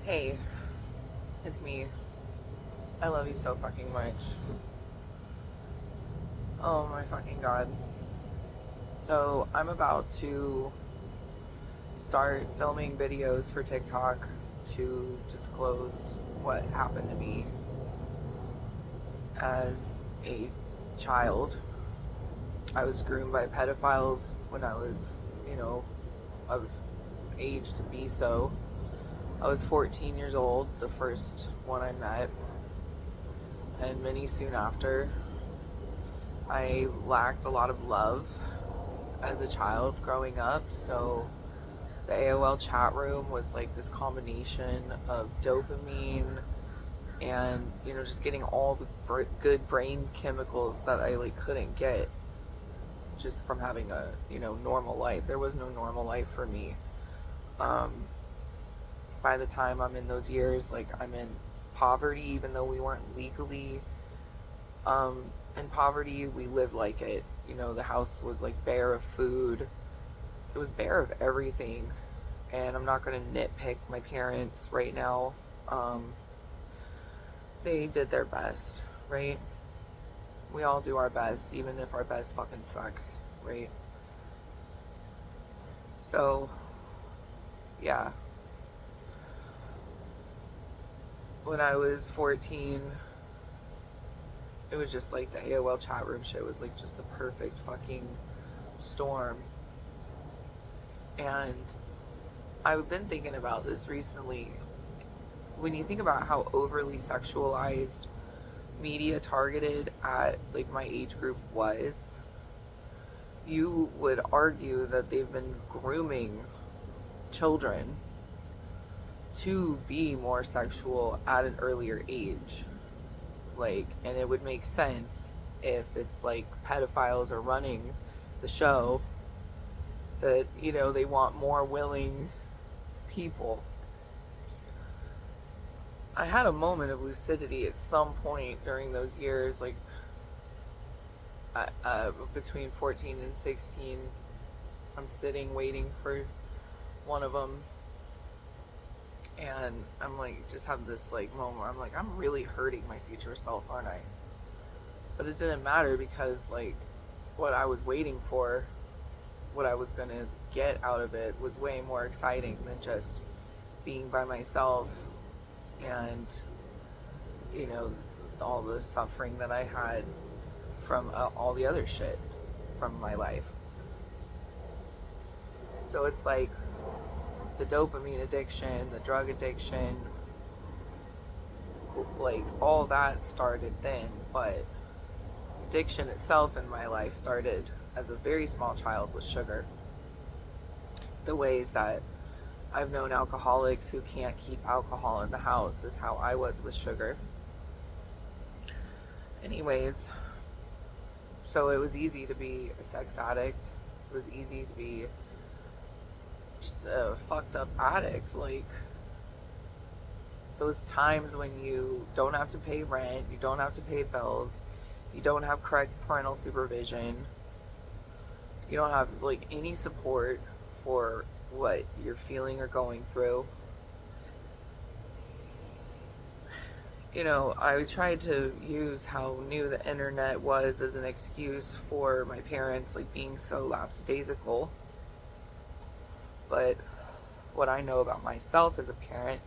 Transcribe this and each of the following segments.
Hey, it's me. I love you so fucking much. Oh my fucking god. So, I'm about to start filming videos for TikTok to disclose what happened to me as a child. I was groomed by pedophiles when I was, of age to be so. I was 14 years old, the first one I met, and many soon after. I lacked a lot of love as a child growing up, so the AOL chat room was like this combination of dopamine and just getting all the good brain chemicals that I like couldn't get just from having a normal life. There was no normal life for me. um, by the time I'm in those years, like, I'm in poverty, even though we weren't legally in poverty. We lived like it. The house was like bare of food. It was bare of everything. And I'm not going to nitpick my parents right now. They did their best, right? We all do our best, even if our best fucking sucks, right? So, yeah. When I was 14, it was just like the AOL chat room shit was like just the perfect fucking storm. And I've been thinking about this recently. When you think about how overly sexualized media targeted at like my age group was, you would argue that they've been grooming children to be more sexual at an earlier age. Like, and it would make sense if it's like pedophiles are running the show, that they want more willing people. I had a moment of lucidity at some point during those years, like between 14 and 16. I'm sitting waiting for one of them, and I'm like, just have this like moment where I'm like, I'm really hurting my future self, aren't I? But it didn't matter, because like what I was waiting for, what I was gonna get out of it, was way more exciting than just being by myself and all the suffering that I had from all the other shit from my life. So it's like the dopamine addiction, the drug addiction, like all that started then, but addiction itself in my life started as a very small child with sugar. The ways that I've known alcoholics who can't keep alcohol in the house is how I was with sugar. Anyways, so it was easy to be a sex addict. It was easy to be just a fucked up addict. Like, those times when you don't have to pay rent, you don't have to pay bills, you don't have correct parental supervision, you don't have like any support for what you're feeling or going through. I tried to use how new the internet was as an excuse for my parents like being so lapsdaisical. But what I know about myself as a parent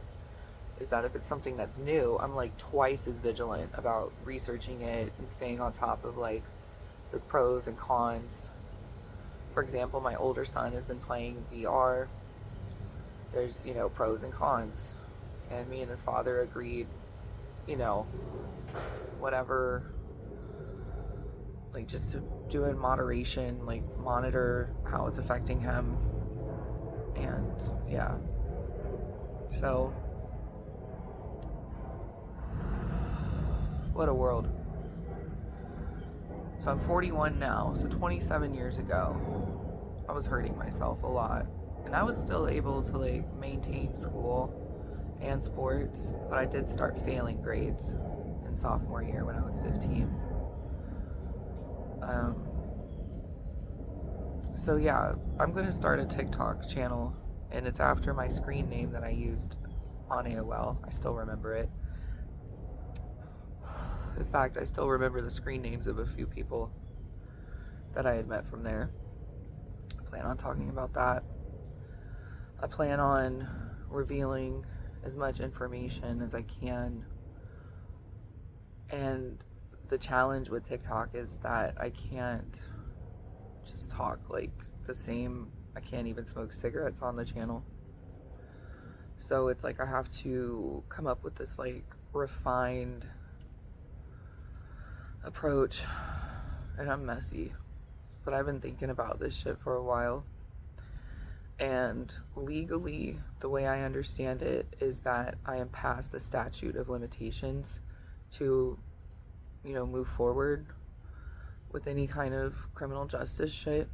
is that if it's something that's new, I'm like twice as vigilant about researching it and staying on top of like the pros and cons. For example, my older son has been playing VR. There's, pros and cons. And me and his father agreed, whatever, like, just to do it in moderation, like monitor how it's affecting him. And yeah. So, what a world. So I'm 41 now, so 27 years ago, I was hurting myself a lot. And I was still able to like maintain school and sports, but I did start failing grades in sophomore year when I was 15. So yeah, I'm gonna start a TikTok channel, and it's after my screen name that I used on AOL. I still remember it. In fact, I still remember the screen names of a few people that I had met from there. I plan on talking about that. I plan on revealing as much information as I can. And the challenge with TikTok is that I can't just talk like the same. I can't even smoke cigarettes on the channel. So it's like I have to come up with this like refined approach, and I'm messy, but I've been thinking about this shit for a while. And legally, the way I understand it is that I am past the statute of limitations to, move forward with any kind of criminal justice shit.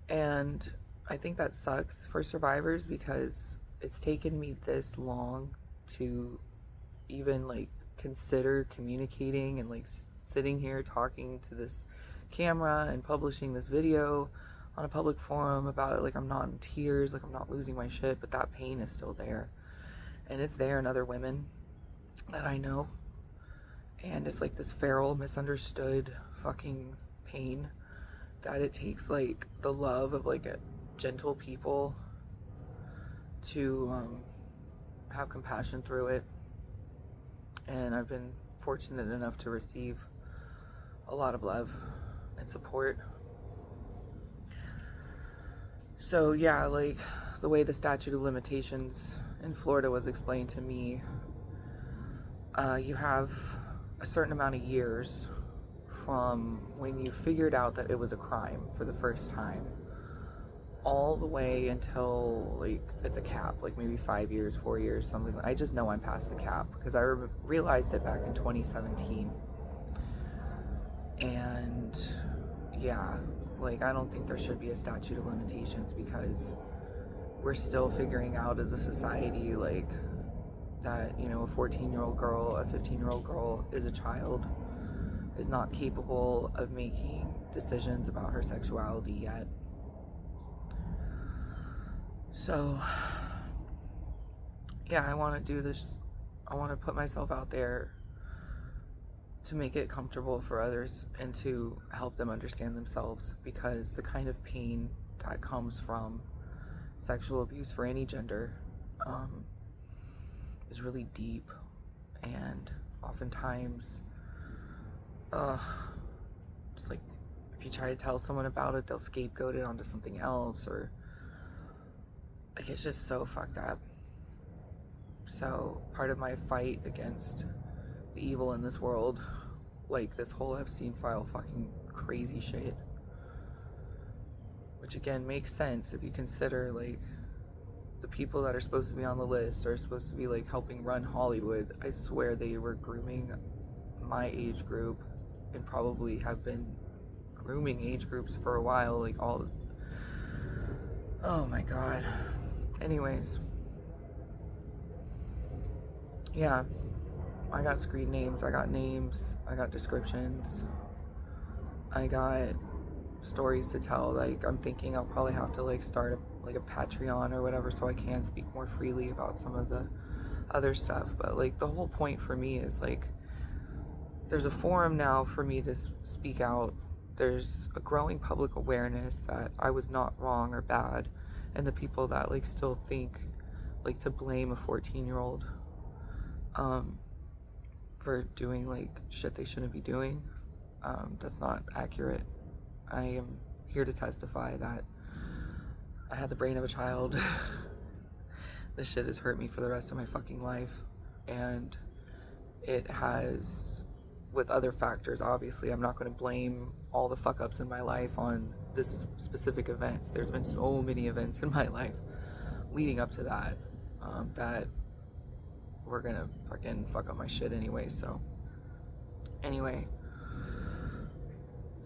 And I think that sucks for survivors because it's taken me this long to even like consider communicating and like sitting here talking to this camera and publishing this video on a public forum about it. Like, I'm not in tears, like I'm not losing my shit, but that pain is still there, and it's there in other women that I know, and it's like this feral, misunderstood fucking pain that it takes like the love of like a gentle people to have compassion through it. And I've been fortunate enough to receive a lot of love and support. So yeah, like the way the statute of limitations in Florida was explained to me, you have a certain amount of years from when you figured out that it was a crime for the first time, all the way until like it's a cap, like maybe 5 years, 4 years, something. I just know I'm past the cap because I realized it back in 2017. And yeah, like I don't think there should be a statute of limitations because we're still figuring out as a society like that, a 14-year-old girl, a 15-year-old girl is a child, is not capable of making decisions about her sexuality yet. So yeah, I want to do this. I want to put myself out there to make it comfortable for others and to help them understand themselves, because the kind of pain that comes from sexual abuse for any gender is really deep, and oftentimes it's like if you try to tell someone about it, they'll scapegoat it onto something else, or like it's just so fucked up. So part of my fight against the evil in this world, like this whole Epstein file fucking crazy shit, which again makes sense if you consider like the people that are supposed to be on the list are supposed to be like helping run Hollywood. I swear they were grooming my age group and probably have been grooming age groups for a while, like all. Oh my god. Anyways, yeah, I got screen names, I got names, I got descriptions, I got stories to tell. Like I'm thinking I'll probably have to like start a Patreon or whatever so I can speak more freely about some of the other stuff. But like the whole point for me is like there's a forum now for me to speak out. There's a growing public awareness that I was not wrong or bad, and the people that like still think like to blame a 14-year-old for doing like shit they shouldn't be doing, that's not accurate. I am here to testify that I had the brain of a child. This shit has hurt me for the rest of my fucking life, and it has, with other factors, obviously I'm not going to blame all the fuck ups in my life on this specific events. There's been so many events in my life leading up to that that we're gonna fucking fuck up my shit anyway. So anyway,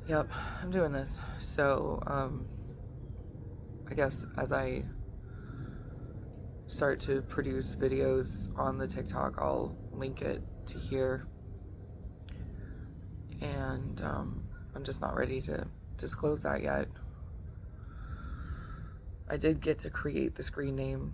yep, I'm doing this. So I guess as I start to produce videos on the TikTok, I'll link it to here. And I'm just not ready to disclose that yet. I did get to create the screen name